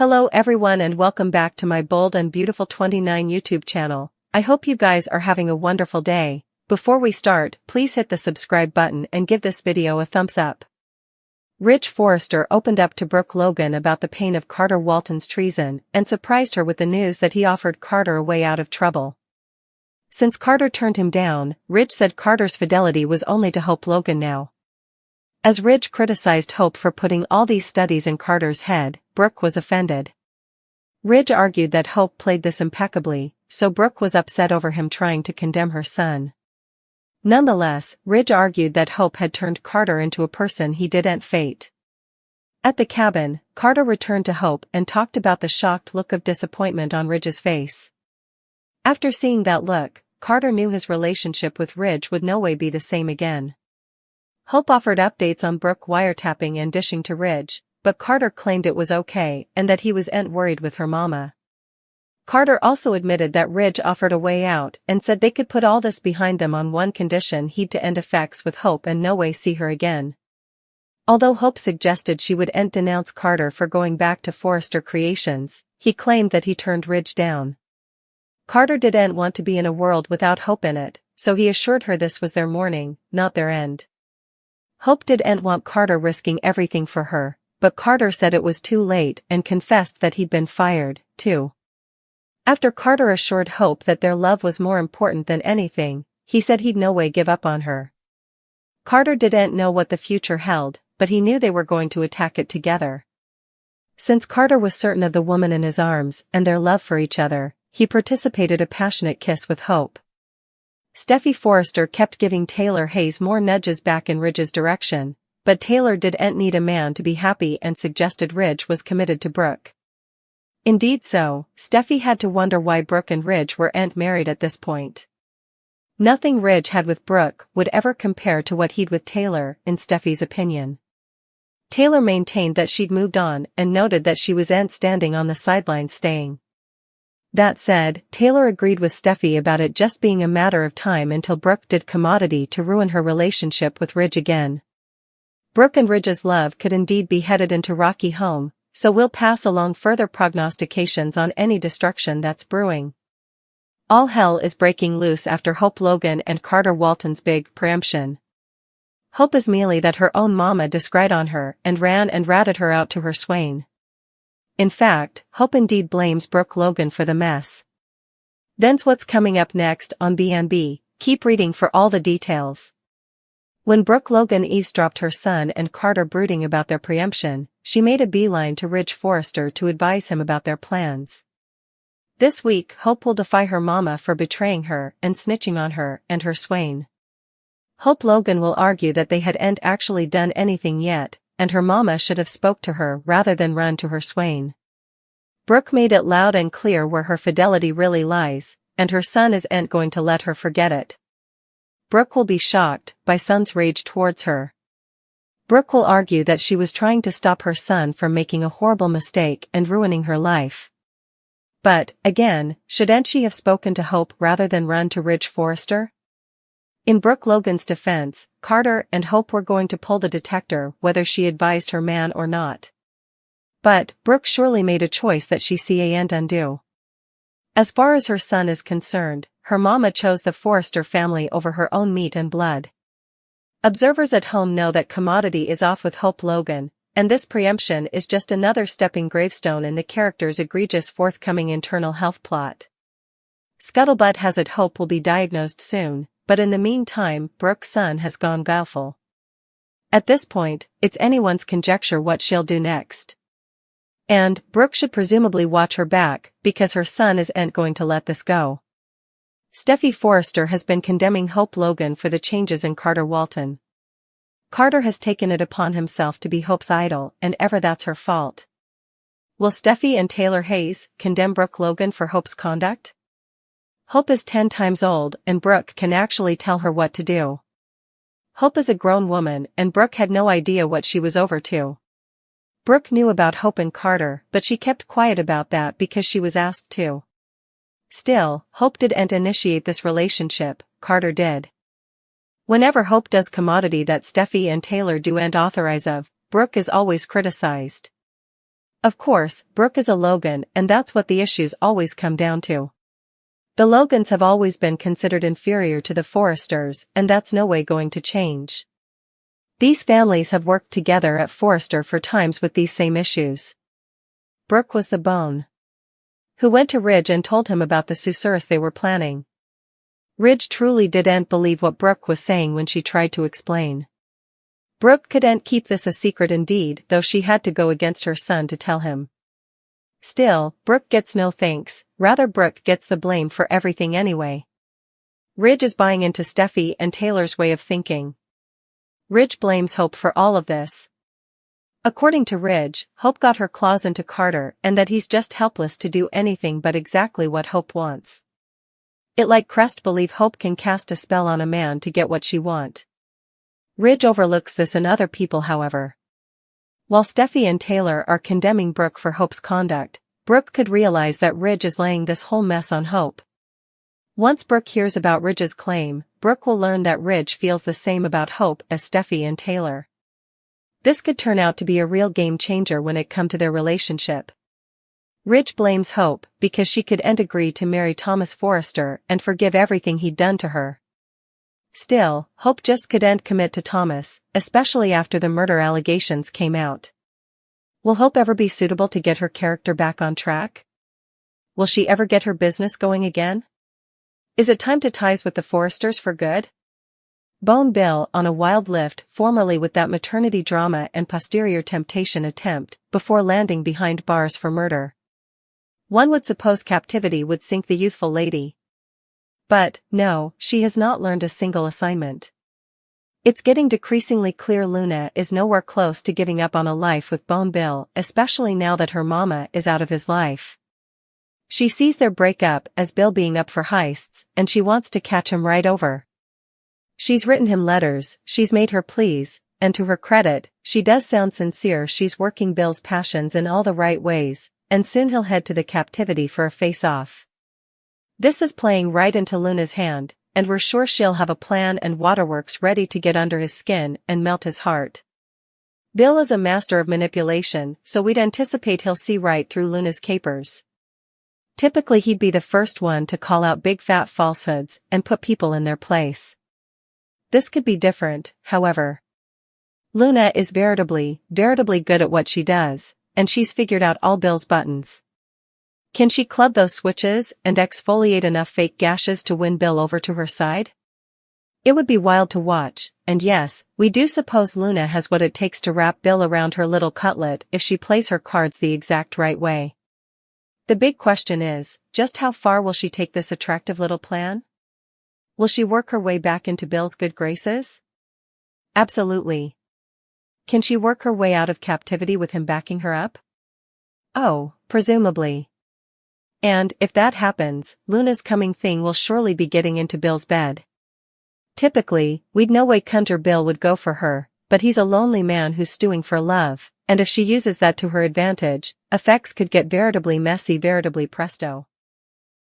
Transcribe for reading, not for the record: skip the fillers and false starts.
Hello everyone and welcome back to my Bold and Beautiful 29 YouTube channel. I hope you guys are having a wonderful day. Before we start, please hit the subscribe button and give this video a thumbs up. Ridge Forrester opened up to Brooke Logan about the pain of Carter Walton's treason and surprised her with the news that he offered Carter a way out of trouble. Since Carter turned him down, Ridge said Carter's fidelity was only to Hope Logan now. As Ridge criticized Hope for putting all these studies in Carter's head, Brooke was offended. Ridge argued that Hope played this impeccably, so Brooke was upset over him trying to condemn her son. Nonetheless, Ridge argued that Hope had turned Carter into a person he didn't fate. At the cabin, Carter returned to Hope and talked about the shocked look of disappointment on Ridge's face. After seeing that look, Carter knew his relationship with Ridge would no way be the same again. Hope offered updates on Brooke wiretapping and dishing to Ridge, but Carter claimed it was okay and that he wasn't worried with her mama. Carter also admitted that Ridge offered a way out and said they could put all this behind them on one condition: he'd to end effects with Hope and no way see her again. Although Hope suggested she would denounce Carter for going back to Forrester Creations, he claimed that he turned Ridge down. Carter didn't want to be in a world without Hope in it, so he assured her this was their morning, not their end. Hope didn't want Carter risking everything for her, but Carter said it was too late and confessed that he'd been fired, too. After Carter assured Hope that their love was more important than anything, he said he'd no way give up on her. Carter didn't know what the future held, but he knew they were going to attack it together. Since Carter was certain of the woman in his arms and their love for each other, he participated a passionate kiss with Hope. Steffi Forrester kept giving Taylor Hayes more nudges back in Ridge's direction, but Taylor didn't need a man to be happy and suggested Ridge was committed to Brooke. Indeed so, Steffi had to wonder why Brooke and Ridge weren't married at this point. Nothing Ridge had with Brooke would ever compare to what he'd with Taylor, in Steffi's opinion. Taylor maintained that she'd moved on and noted that she wasn't standing on the sidelines staying. That said, Taylor agreed with Steffi about it just being a matter of time until Brooke did commodity to ruin her relationship with Ridge again. Brooke and Ridge's love could indeed be headed into rocky home, so we'll pass along further prognostications on any destruction that's brewing. All hell is breaking loose after Hope Logan and Carter Walton's big preemption. Hope is mealy that her own mama discried on her and ran and ratted her out to her swain. In fact, Hope indeed blames Brooke Logan for the mess. Then's what's coming up next on B&B, keep reading for all the details. When Brooke Logan eavesdropped her son and Carter brooding about their preemption, she made a beeline to Ridge Forrester to advise him about their plans. This week Hope will defy her mama for betraying her and snitching on her and her swain. Hope Logan will argue that they hadn't actually done anything yet, and her mama should have spoke to her rather than run to her swain. Brooke made it loud and clear where her fidelity really lies, and her son isn't going to let her forget it. Brooke will be shocked by son's rage towards her. Brooke will argue that she was trying to stop her son from making a horrible mistake and ruining her life. But, again, shouldn't she have spoken to Hope rather than run to Ridge Forrester? In Brooke Logan's defense, Carter and Hope were going to pull the detector whether she advised her man or not. But, Brooke surely made a choice that she can't undo. As far as her son is concerned, her mama chose the Forrester family over her own meat and blood. Observers at home know that commodity is off with Hope Logan, and this preemption is just another stepping gravestone in the character's egregious forthcoming internal health plot. Scuttlebutt has it Hope will be diagnosed soon, but in the meantime Brooke's son has gone guileful. At this point, it's anyone's conjecture what she'll do next. And Brooke should presumably watch her back, because her son isn't going to let this go. Steffi Forrester has been condemning Hope Logan for the changes in Carter Walton. Carter has taken it upon himself to be Hope's idol, and ever that's her fault. Will Steffi and Taylor Hayes condemn Brooke Logan for Hope's conduct? Hope is 10 times old and Brooke can actually tell her what to do. Hope is a grown woman and Brooke had no idea what she was over to. Brooke knew about Hope and Carter, but she kept quiet about that because she was asked to. Still, Hope didn't initiate this relationship, Carter did. Whenever Hope does commodity that Steffi and Taylor do and authorize of, Brooke is always criticized. Of course, Brooke is a Logan and that's what the issues always come down to. The Logans have always been considered inferior to the Forresters and that's no way going to change. These families have worked together at Forrester for times with these same issues. Brooke was the bone who went to Ridge and told him about the susurrus they were planning. Ridge truly didn't believe what Brooke was saying when she tried to explain. Brooke couldn't keep this a secret indeed, though she had to go against her son to tell him. Still, Brooke gets no thanks, rather Brooke gets the blame for everything anyway. Ridge is buying into Steffi and Taylor's way of thinking. Ridge blames Hope for all of this. According to Ridge, Hope got her claws into Carter and that he's just helpless to do anything but exactly what Hope wants. It like Crest believe Hope can cast a spell on a man to get what she want. Ridge overlooks this in other people however. While Steffi and Taylor are condemning Brooke for Hope's conduct, Brooke could realize that Ridge is laying this whole mess on Hope. Once Brooke hears about Ridge's claim, Brooke will learn that Ridge feels the same about Hope as Steffi and Taylor. This could turn out to be a real game changer when it comes to their relationship. Ridge blames Hope because she couldn't agree to marry Thomas Forrester and forgive everything he'd done to her. Still, Hope just couldn't commit to Thomas, especially after the murder allegations came out. Will Hope ever be suitable to get her character back on track? Will she ever get her business going again? Is it time to ties with the Forresters for good? Bone Bill on a wild lift formerly with that maternity drama and posterior temptation attempt before landing behind bars for murder. One would suppose captivity would sink the youthful lady. But, no, she has not learned a single assignment. It's getting decreasingly clear Luna is nowhere close to giving up on a life with Bone Bill, especially now that her mama is out of his life. She sees their breakup as Bill being up for heists, and she wants to catch him right over. She's written him letters, she's made her pleas, and to her credit, she does sound sincere. She's working Bill's passions in all the right ways, and soon he'll head to the captivity for a face-off. This is playing right into Luna's hand, and we're sure she'll have a plan and waterworks ready to get under his skin and melt his heart. Bill is a master of manipulation, so we'd anticipate he'll see right through Luna's capers. Typically he'd be the first one to call out big fat falsehoods and put people in their place. This could be different, however. Luna is veritably good at what she does, and she's figured out all Bill's buttons. Can she club those switches and exfoliate enough fake gashes to win Bill over to her side? It would be wild to watch, and yes, we do suppose Luna has what it takes to wrap Bill around her little cutlet if she plays her cards the exact right way. The big question is, just how far will she take this attractive little plan? Will she work her way back into Bill's good graces? Absolutely. Can she work her way out of captivity with him backing her up? Oh, presumably. And, if that happens, Luna's coming thing will surely be getting into Bill's bed. Typically, we'd no way conjure Bill would go for her, but he's a lonely man who's stewing for love, and if she uses that to her advantage, effects could get veritably messy, veritably presto.